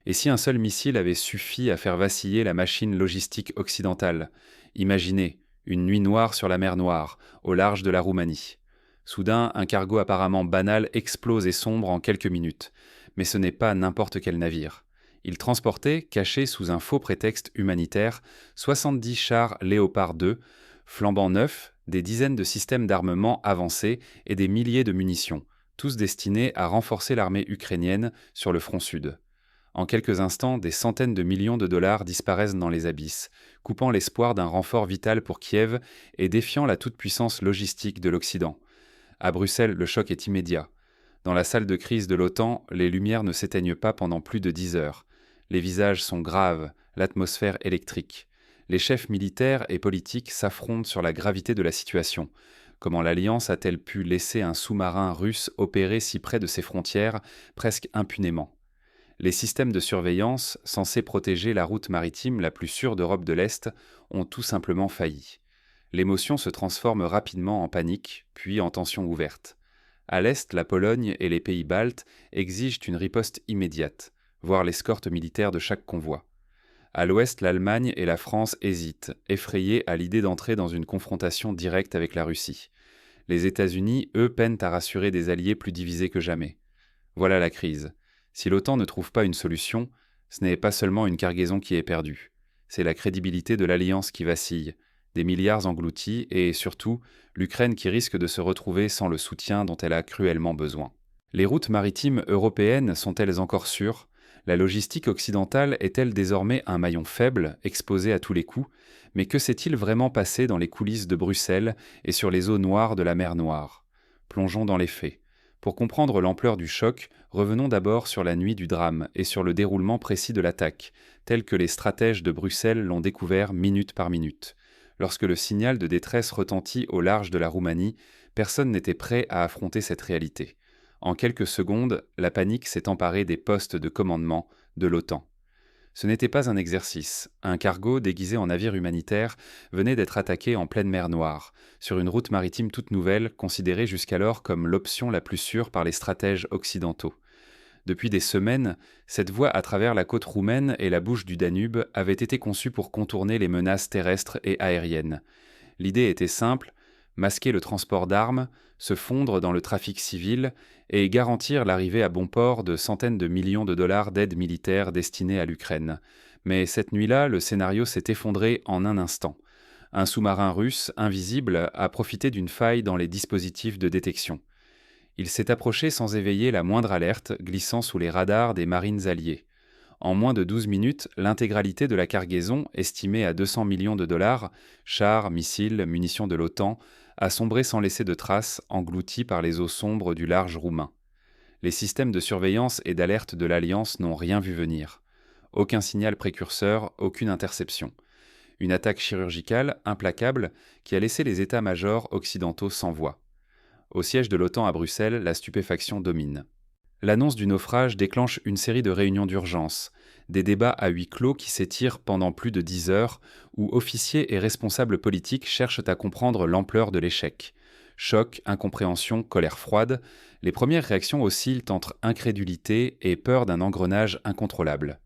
Et si un seul missile avait suffi à faire vaciller la machine logistique occidentale? Imaginez, une nuit noire sur la mer Noire, au large de la Roumanie. Soudain, un cargo apparemment banal explose et sombre en quelques minutes. Mais ce n'est pas n'importe quel navire. Il transportait, cachés sous un faux prétexte humanitaire, 70 chars Léopard 2, flambant neufs, des dizaines de systèmes d'armement avancés et des milliers de munitions, tous destinés à renforcer l'armée ukrainienne sur le front sud. En quelques instants, des centaines de millions de dollars disparaissent dans les abysses, coupant l'espoir d'un renfort vital pour Kiev et défiant la toute-puissance logistique de l'Occident. À Bruxelles, le choc est immédiat. Dans la salle de crise de l'OTAN, les lumières ne s'éteignent pas pendant plus de 10 heures. Les visages sont graves, l'atmosphère électrique. Les chefs militaires et politiques s'affrontent sur la gravité de la situation. Comment l'Alliance a-t-elle pu laisser un sous-marin russe opérer si près de ses frontières, presque impunément? Les systèmes de surveillance, censés protéger la route maritime la plus sûre d'Europe de l'Est, ont tout simplement failli. L'émotion se transforme rapidement en panique, puis en tension ouverte. À l'Est, la Pologne et les pays baltes exigent une riposte immédiate, voire l'escorte militaire de chaque convoi. À l'Ouest, l'Allemagne et la France hésitent, effrayées à l'idée d'entrer dans une confrontation directe avec la Russie. Les États-Unis, eux, peinent à rassurer des alliés plus divisés que jamais. Voilà la crise. Si l'OTAN ne trouve pas une solution, ce n'est pas seulement une cargaison qui est perdue. C'est la crédibilité de l'Alliance qui vacille, des milliards engloutis et, surtout, l'Ukraine qui risque de se retrouver sans le soutien dont elle a cruellement besoin. Les routes maritimes européennes sont-elles encore sûres? La logistique occidentale est-elle désormais un maillon faible, exposé à tous les coups? Mais que s'est-il vraiment passé dans les coulisses de Bruxelles et sur les eaux noires de la mer Noire? Plongeons dans les faits. Pour comprendre l'ampleur du choc, revenons d'abord sur la nuit du drame et sur le déroulement précis de l'attaque, tel que les stratèges de Bruxelles l'ont découvert minute par minute. Lorsque le signal de détresse retentit au large de la Roumanie, personne n'était prêt à affronter cette réalité. En quelques secondes, la panique s'est emparée des postes de commandement de l'OTAN. Ce n'était pas un exercice. Un cargo déguisé en navire humanitaire venait d'être attaqué en pleine mer Noire, sur une route maritime toute nouvelle, considérée jusqu'alors comme l'option la plus sûre par les stratèges occidentaux. Depuis des semaines, cette voie à travers la côte roumaine et la bouche du Danube avait été conçue pour contourner les menaces terrestres et aériennes. L'idée était simple: masquer le transport d'armes, se fondre dans le trafic civil et garantir l'arrivée à bon port de centaines de millions de dollars d'aide militaire destinée à l'Ukraine. Mais cette nuit-là, le scénario s'est effondré en un instant. Un sous-marin russe, invisible, a profité d'une faille dans les dispositifs de détection. Il s'est approché sans éveiller la moindre alerte, glissant sous les radars des marines alliées. En moins de 12 minutes, l'intégralité de la cargaison, estimée à 200 millions de dollars, chars, missiles, munitions de l'OTAN, a sombré sans laisser de traces, engloutie par les eaux sombres du large roumain. Les systèmes de surveillance et d'alerte de l'Alliance n'ont rien vu venir. Aucun signal précurseur, aucune interception. Une attaque chirurgicale, implacable, qui a laissé les états-majors occidentaux sans voix. Au siège de l'OTAN à Bruxelles, la stupéfaction domine. L'annonce du naufrage déclenche une série de réunions d'urgence, des débats à huis clos qui s'étirent pendant plus de 10 heures, où officiers et responsables politiques cherchent à comprendre l'ampleur de l'échec. Choc, incompréhension, colère froide, les premières réactions oscillent entre incrédulité et peur d'un engrenage incontrôlable.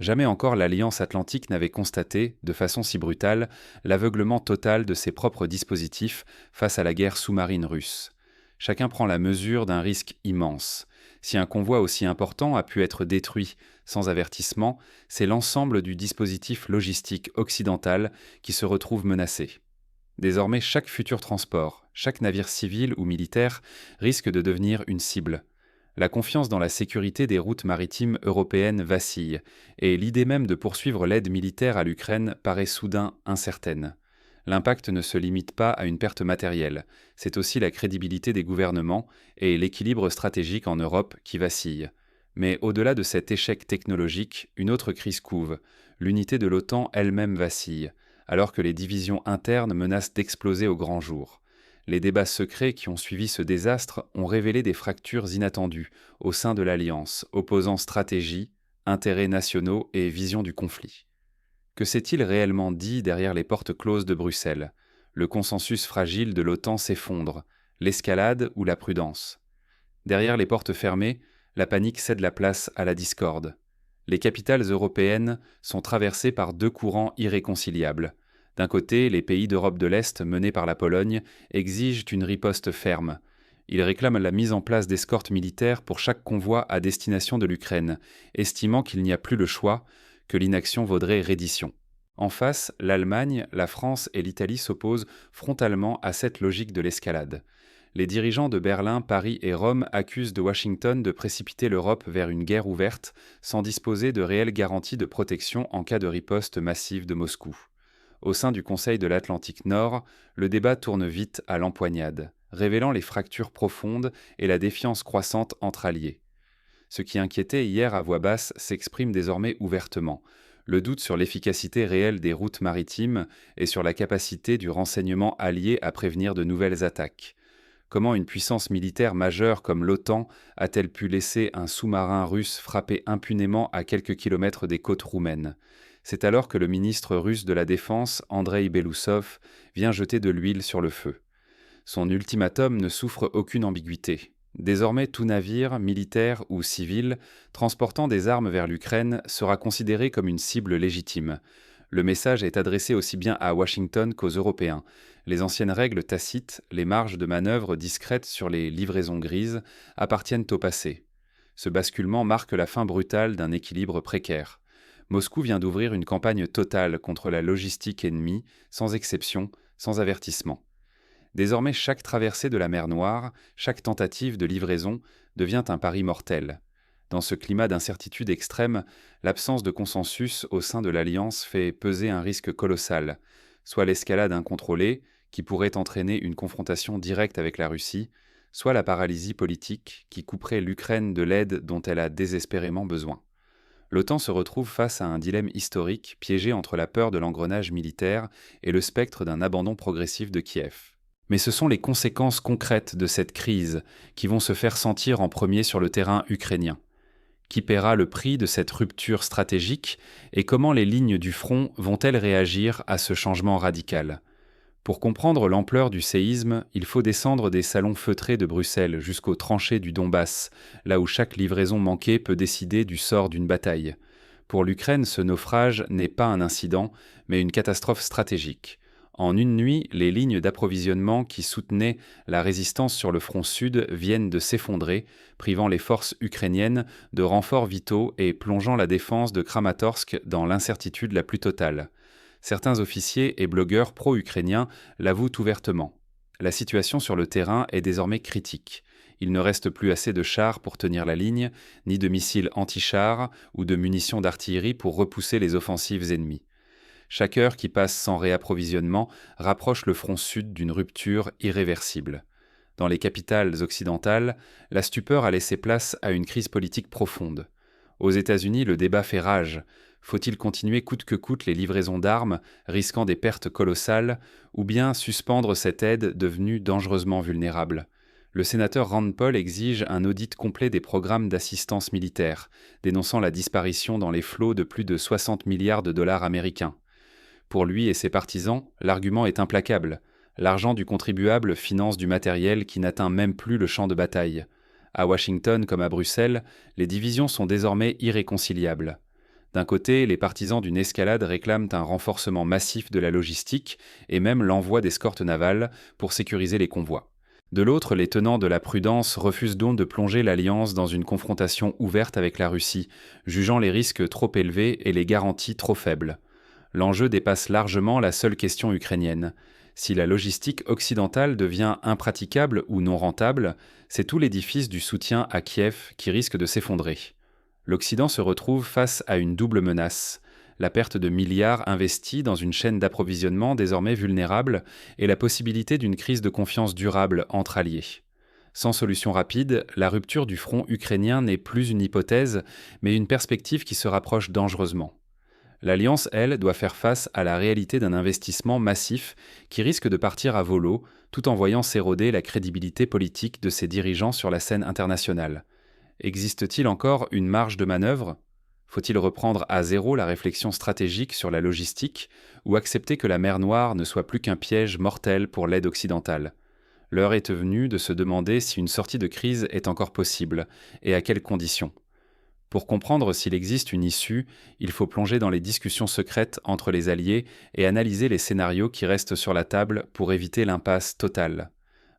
Jamais encore l'Alliance atlantique n'avait constaté, de façon si brutale, l'aveuglement total de ses propres dispositifs face à la guerre sous-marine russe. Chacun prend la mesure d'un risque immense. Si un convoi aussi important a pu être détruit sans avertissement, c'est l'ensemble du dispositif logistique occidental qui se retrouve menacé. Désormais, chaque futur transport, chaque navire civil ou militaire risque de devenir une cible. La confiance dans la sécurité des routes maritimes européennes vacille, et l'idée même de poursuivre l'aide militaire à l'Ukraine paraît soudain incertaine. L'impact ne se limite pas à une perte matérielle, c'est aussi la crédibilité des gouvernements et l'équilibre stratégique en Europe qui vacille. Mais au-delà de cet échec technologique, une autre crise couve. L'unité de l'OTAN elle-même vacille, alors que les divisions internes menacent d'exploser au grand jour. Les débats secrets qui ont suivi ce désastre ont révélé des fractures inattendues au sein de l'Alliance, opposant stratégie, intérêts nationaux et vision du conflit. Que s'est-il réellement dit derrière les portes closes de Bruxelles? Le consensus fragile de l'OTAN s'effondre, l'escalade ou la prudence? Derrière les portes fermées, la panique cède la place à la discorde. Les capitales européennes sont traversées par deux courants irréconciliables. D'un côté, les pays d'Europe de l'Est, menés par la Pologne, exigent une riposte ferme. Ils réclament la mise en place d'escortes militaires pour chaque convoi à destination de l'Ukraine, estimant qu'il n'y a plus le choix, que l'inaction vaudrait reddition. En face, l'Allemagne, la France et l'Italie s'opposent frontalement à cette logique de l'escalade. Les dirigeants de Berlin, Paris et Rome accusent de Washington de précipiter l'Europe vers une guerre ouverte, sans disposer de réelles garanties de protection en cas de riposte massive de Moscou. Au sein du Conseil de l'Atlantique Nord, le débat tourne vite à l'empoignade, révélant les fractures profondes et la défiance croissante entre alliés. Ce qui inquiétait hier à voix basse s'exprime désormais ouvertement. Le doute sur l'efficacité réelle des routes maritimes et sur la capacité du renseignement allié à prévenir de nouvelles attaques. Comment une puissance militaire majeure comme l'OTAN a-t-elle pu laisser un sous-marin russe frapper impunément à quelques kilomètres des côtes roumaines ? C'est alors que le ministre russe de la Défense, Andrei Belousov, vient jeter de l'huile sur le feu. Son ultimatum ne souffre aucune ambiguïté. Désormais, tout navire, militaire ou civil, transportant des armes vers l'Ukraine sera considéré comme une cible légitime. Le message est adressé aussi bien à Washington qu'aux Européens. Les anciennes règles tacites, les marges de manœuvre discrètes sur les livraisons grises, appartiennent au passé. Ce basculement marque la fin brutale d'un équilibre précaire. Moscou vient d'ouvrir une campagne totale contre la logistique ennemie, sans exception, sans avertissement. Désormais, chaque traversée de la mer Noire, chaque tentative de livraison devient un pari mortel. Dans ce climat d'incertitude extrême, l'absence de consensus au sein de l'Alliance fait peser un risque colossal, soit l'escalade incontrôlée, qui pourrait entraîner une confrontation directe avec la Russie, soit la paralysie politique qui couperait l'Ukraine de l'aide dont elle a désespérément besoin. L'OTAN se retrouve face à un dilemme historique, piégé entre la peur de l'engrenage militaire et le spectre d'un abandon progressif de Kiev. Mais ce sont les conséquences concrètes de cette crise qui vont se faire sentir en premier sur le terrain ukrainien. Qui paiera le prix de cette rupture stratégique et comment les lignes du front vont-elles réagir à ce changement radical ? Pour comprendre l'ampleur du séisme, il faut descendre des salons feutrés de Bruxelles jusqu'aux tranchées du Donbass, là où chaque livraison manquée peut décider du sort d'une bataille. Pour l'Ukraine, ce naufrage n'est pas un incident, mais une catastrophe stratégique. En une nuit, les lignes d'approvisionnement qui soutenaient la résistance sur le front sud viennent de s'effondrer, privant les forces ukrainiennes de renforts vitaux et plongeant la défense de Kramatorsk dans l'incertitude la plus totale. Certains officiers et blogueurs pro-ukrainiens l'avouent ouvertement. La situation sur le terrain est désormais critique. Il ne reste plus assez de chars pour tenir la ligne, ni de missiles anti-chars ou de munitions d'artillerie pour repousser les offensives ennemies. Chaque heure qui passe sans réapprovisionnement rapproche le front sud d'une rupture irréversible. Dans les capitales occidentales, la stupeur a laissé place à une crise politique profonde. Aux États-Unis, le débat fait rage. Faut-il continuer coûte que coûte les livraisons d'armes, risquant des pertes colossales, ou bien suspendre cette aide devenue dangereusement vulnérable ? Le sénateur Rand Paul exige un audit complet des programmes d'assistance militaire, dénonçant la disparition dans les flots de plus de 60 milliards de dollars américains. Pour lui et ses partisans, l'argument est implacable. L'argent du contribuable finance du matériel qui n'atteint même plus le champ de bataille. À Washington comme à Bruxelles, les divisions sont désormais irréconciliables. D'un côté, les partisans d'une escalade réclament un renforcement massif de la logistique et même l'envoi d'escortes navales pour sécuriser les convois. De l'autre, les tenants de la prudence refusent donc de plonger l'Alliance dans une confrontation ouverte avec la Russie, jugeant les risques trop élevés et les garanties trop faibles. L'enjeu dépasse largement la seule question ukrainienne. Si la logistique occidentale devient impraticable ou non rentable, c'est tout l'édifice du soutien à Kiev qui risque de s'effondrer. L'Occident se retrouve face à une double menace, la perte de milliards investis dans une chaîne d'approvisionnement désormais vulnérable et la possibilité d'une crise de confiance durable entre alliés. Sans solution rapide, la rupture du front ukrainien n'est plus une hypothèse, mais une perspective qui se rapproche dangereusement. L'Alliance, elle, doit faire face à la réalité d'un investissement massif qui risque de partir à volo, tout en voyant s'éroder la crédibilité politique de ses dirigeants sur la scène internationale. Existe-t-il encore une marge de manœuvre ? Faut-il reprendre à zéro la réflexion stratégique sur la logistique ou accepter que la mer Noire ne soit plus qu'un piège mortel pour l'aide occidentale ? L'heure est venue de se demander si une sortie de crise est encore possible et à quelles conditions. Pour comprendre s'il existe une issue, il faut plonger dans les discussions secrètes entre les alliés et analyser les scénarios qui restent sur la table pour éviter l'impasse totale.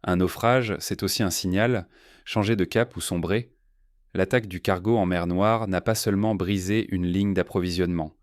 Un naufrage, c'est aussi un signal, changer de cap ou sombrer. L'attaque du cargo en mer Noire n'a pas seulement brisé une ligne d'approvisionnement.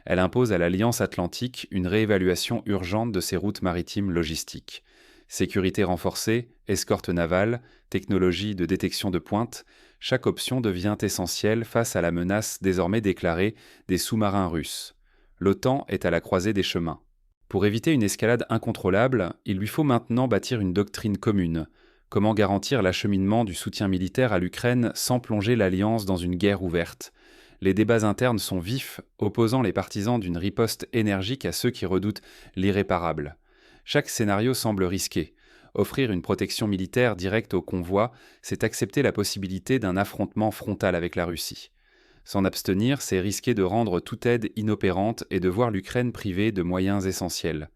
Elle impose à l'Alliance Atlantique une réévaluation urgente de ses routes maritimes logistiques. Sécurité renforcée, escorte navale, technologie de détection de pointe, chaque option devient essentielle face à la menace désormais déclarée des sous-marins russes. L'OTAN est à la croisée des chemins. Pour éviter une escalade incontrôlable, il lui faut maintenant bâtir une doctrine commune. Comment garantir l'acheminement du soutien militaire à l'Ukraine sans plonger l'Alliance dans une guerre ouverte ? Les débats internes sont vifs, opposant les partisans d'une riposte énergique à ceux qui redoutent l'irréparable. Chaque scénario semble risqué. Offrir une protection militaire directe au convoi, c'est accepter la possibilité d'un affrontement frontal avec la Russie. S'en abstenir, c'est risquer de rendre toute aide inopérante et de voir l'Ukraine privée de moyens essentiels.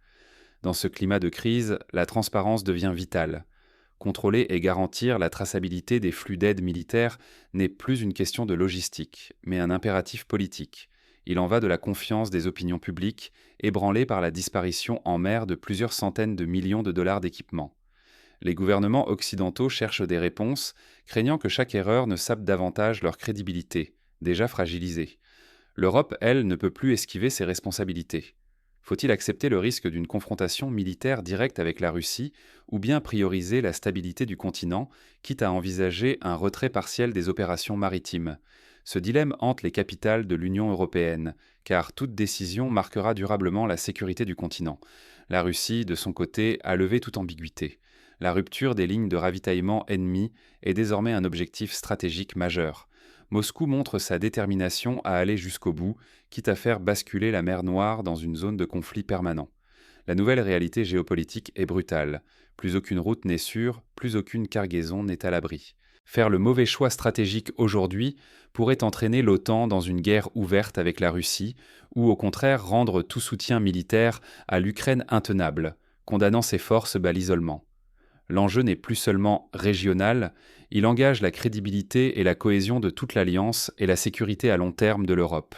Dans ce climat de crise, la transparence devient vitale. Contrôler et garantir la traçabilité des flux d'aide militaire n'est plus une question de logistique, mais un impératif politique. Il en va de la confiance des opinions publiques, ébranlée par la disparition en mer de plusieurs centaines de millions de dollars d'équipements. Les gouvernements occidentaux cherchent des réponses, craignant que chaque erreur ne sape davantage leur crédibilité, déjà fragilisée. L'Europe, elle, ne peut plus esquiver ses responsabilités. Faut-il accepter le risque d'une confrontation militaire directe avec la Russie, ou bien prioriser la stabilité du continent, quitte à envisager un retrait partiel des opérations maritimes ? Ce dilemme hante les capitales de l'Union européenne, car toute décision marquera durablement la sécurité du continent. La Russie, de son côté, a levé toute ambiguïté. La rupture des lignes de ravitaillement ennemies est désormais un objectif stratégique majeur. Moscou montre sa détermination à aller jusqu'au bout, quitte à faire basculer la mer Noire dans une zone de conflit permanent. La nouvelle réalité géopolitique est brutale. Plus aucune route n'est sûre, plus aucune cargaison n'est à l'abri. Faire le mauvais choix stratégique aujourd'hui pourrait entraîner l'OTAN dans une guerre ouverte avec la Russie, ou au contraire rendre tout soutien militaire à l'Ukraine intenable, condamnant ses forces à l'isolement. L'enjeu n'est plus seulement régional, il engage la crédibilité et la cohésion de toute l'Alliance et la sécurité à long terme de l'Europe.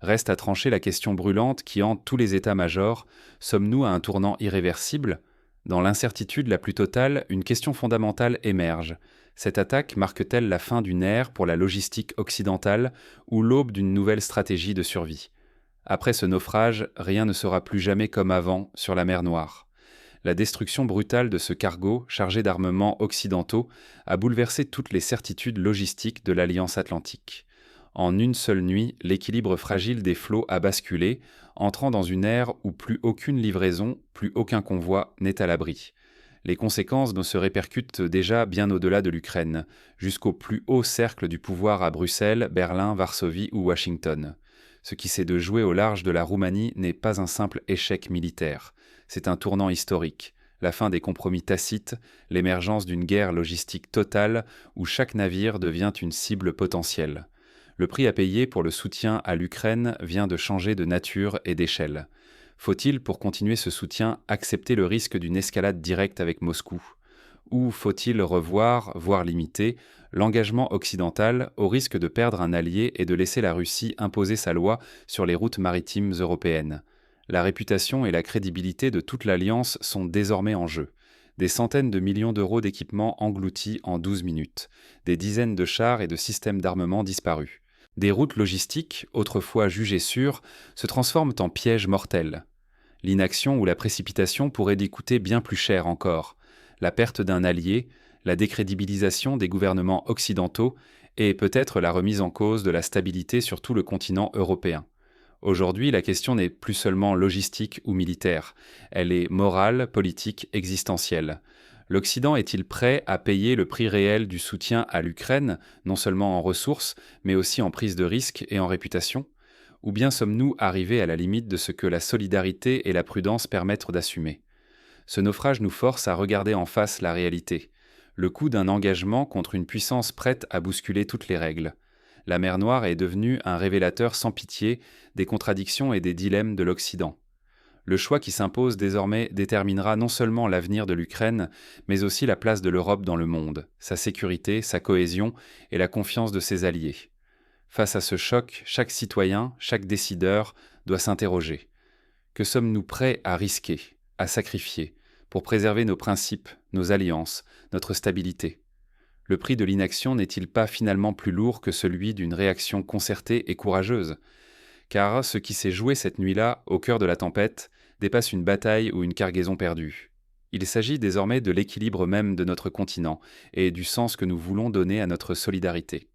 Reste à trancher la question brûlante qui hante tous les états-majors. Sommes-nous à un tournant irréversible ? Dans l'incertitude la plus totale, une question fondamentale émerge. Cette attaque marque-t-elle la fin d'une ère pour la logistique occidentale ou l'aube d'une nouvelle stratégie de survie ? Après ce naufrage, rien ne sera plus jamais comme avant sur la mer Noire. La destruction brutale de ce cargo, chargé d'armements occidentaux, a bouleversé toutes les certitudes logistiques de l'Alliance Atlantique. En une seule nuit, l'équilibre fragile des flots a basculé, entrant dans une ère où plus aucune livraison, plus aucun convoi n'est à l'abri. Les conséquences se répercutent déjà bien au-delà de l'Ukraine, jusqu'au plus haut cercle du pouvoir à Bruxelles, Berlin, Varsovie ou Washington. Ce qui s'est de jouer au large de la Roumanie n'est pas un simple échec militaire. C'est un tournant historique, la fin des compromis tacites, l'émergence d'une guerre logistique totale où chaque navire devient une cible potentielle. Le prix à payer pour le soutien à l'Ukraine vient de changer de nature et d'échelle. Faut-il, pour continuer ce soutien, accepter le risque d'une escalade directe avec Moscou ? Ou faut-il revoir, voire limiter, l'engagement occidental au risque de perdre un allié et de laisser la Russie imposer sa loi sur les routes maritimes européennes ? La réputation et la crédibilité de toute l'Alliance sont désormais en jeu. Des centaines de millions d'euros d'équipements engloutis en 12 minutes, des dizaines de chars et de systèmes d'armement disparus. Des routes logistiques, autrefois jugées sûres, se transforment en pièges mortels. L'inaction ou la précipitation pourraient coûter bien plus cher encore. La perte d'un allié, la décrédibilisation des gouvernements occidentaux et peut-être la remise en cause de la stabilité sur tout le continent européen. Aujourd'hui, la question n'est plus seulement logistique ou militaire, elle est morale, politique, existentielle. L'Occident est-il prêt à payer le prix réel du soutien à l'Ukraine, non seulement en ressources, mais aussi en prise de risque et en réputation ? Ou bien sommes-nous arrivés à la limite de ce que la solidarité et la prudence permettent d'assumer ? Ce naufrage nous force à regarder en face la réalité, le coût d'un engagement contre une puissance prête à bousculer toutes les règles. La mer Noire est devenue un révélateur sans pitié des contradictions et des dilemmes de l'Occident. Le choix qui s'impose désormais déterminera non seulement l'avenir de l'Ukraine, mais aussi la place de l'Europe dans le monde, sa sécurité, sa cohésion et la confiance de ses alliés. Face à ce choc, chaque citoyen, chaque décideur doit s'interroger. Que sommes-nous prêts à risquer, à sacrifier, pour préserver nos principes, nos alliances, notre stabilité ? Le prix de l'inaction n'est-il pas finalement plus lourd que celui d'une réaction concertée et courageuse ? Car ce qui s'est joué cette nuit-là, au cœur de la tempête, dépasse une bataille ou une cargaison perdue. Il s'agit désormais de l'équilibre même de notre continent et du sens que nous voulons donner à notre solidarité.